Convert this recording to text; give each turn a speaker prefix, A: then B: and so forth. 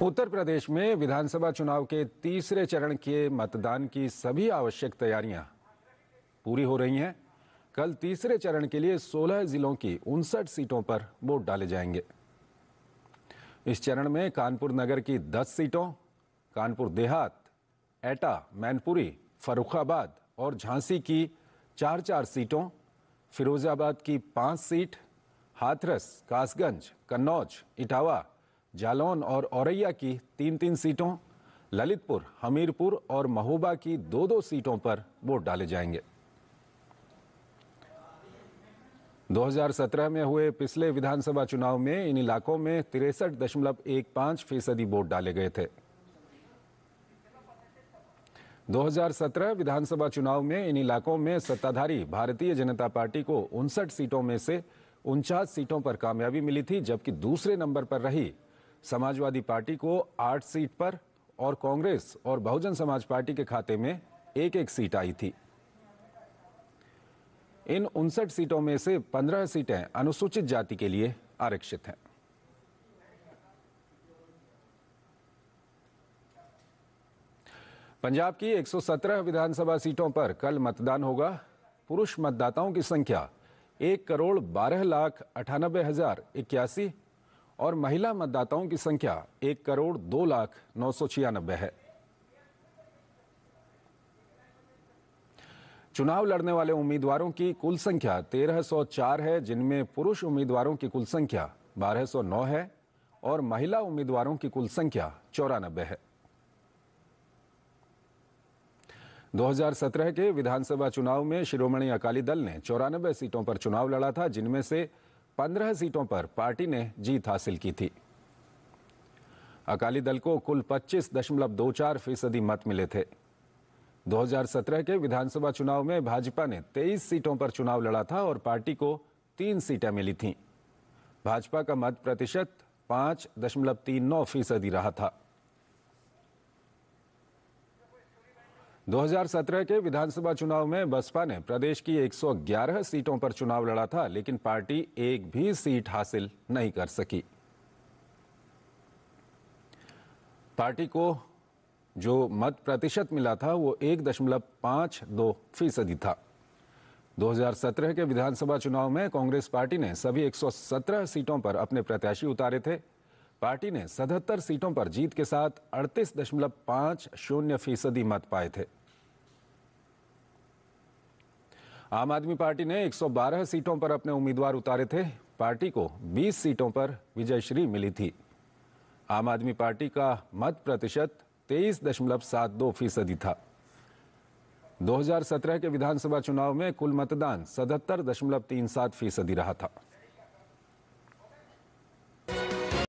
A: उत्तर प्रदेश में विधानसभा चुनाव के तीसरे चरण के मतदान की सभी आवश्यक तैयारियां पूरी हो रही हैं। कल तीसरे चरण के लिए 16 जिलों की 59 सीटों पर वोट डाले जाएंगे। इस चरण में कानपुर नगर की 10 सीटों, कानपुर देहात, एटा, मैनपुरी, फर्रुखाबाद और झांसी की 4-4 सीटों, फिरोजाबाद की 5 सीट, हाथरस, कासगंज, कन्नौज, इटावा, जालौन और औरैया की 3-3 सीटों, ललितपुर, हमीरपुर और महोबा की 2-2 सीटों पर वोट डाले जाएंगे। 2017 में हुए पिछले विधानसभा चुनाव में इन इलाकों में 63.15% वोट डाले गए थे। 2017 विधानसभा चुनाव में इन इलाकों में सत्ताधारी भारतीय जनता पार्टी को 59 सीटों में से 49 सीटों पर कामयाबी मिली थी, जबकि दूसरे नंबर पर रही समाजवादी पार्टी को 8 सीट पर और कांग्रेस और बहुजन समाज पार्टी के खाते में 1-1 सीट आई थी। इन 59 सीटों में से 15 सीटें अनुसूचित जाति के लिए आरक्षित हैं। पंजाब की 117 विधानसभा सीटों पर कल मतदान होगा। पुरुष मतदाताओं की संख्या 1,12,98,081 और महिला मतदाताओं की संख्या 1,02,0996 है। चुनाव लड़ने वाले उम्मीदवारों की कुल संख्या 1,304 है, जिनमें पुरुष उम्मीदवारों की कुल संख्या 1,209 है और महिला उम्मीदवारों की कुल संख्या 94 है। 2017 के विधानसभा चुनाव में शिरोमणि अकाली दल ने 94 सीटों पर चुनाव लड़ा था, जिनमें से 15 सीटों पर पार्टी ने जीत हासिल की थी। अकाली दल को कुल 25.24% मत मिले थे। 2017 के विधानसभा चुनाव में भाजपा ने 23 सीटों पर चुनाव लड़ा था और पार्टी को 3 सीटें मिली थीं। भाजपा का मत प्रतिशत 5.39% रहा था। 2017 के विधानसभा चुनाव में बसपा ने प्रदेश की 111 सीटों पर चुनाव लड़ा था, लेकिन पार्टी एक भी सीट हासिल नहीं कर सकी। पार्टी को जो मत प्रतिशत मिला था वो 1.52% था। 2017 के विधानसभा चुनाव में कांग्रेस पार्टी ने सभी 117 सीटों पर अपने प्रत्याशी उतारे थे। पार्टी ने 77 सीटों पर जीत के साथ 38.50% मत पाए थे। आम आदमी पार्टी ने 112 सीटों पर अपने उम्मीदवार उतारे थे। पार्टी को 20 सीटों पर विजयश्री मिली थी। आम आदमी पार्टी का मत प्रतिशत 23.72% था। 2017 के विधानसभा चुनाव में कुल मतदान 77.37% रहा था।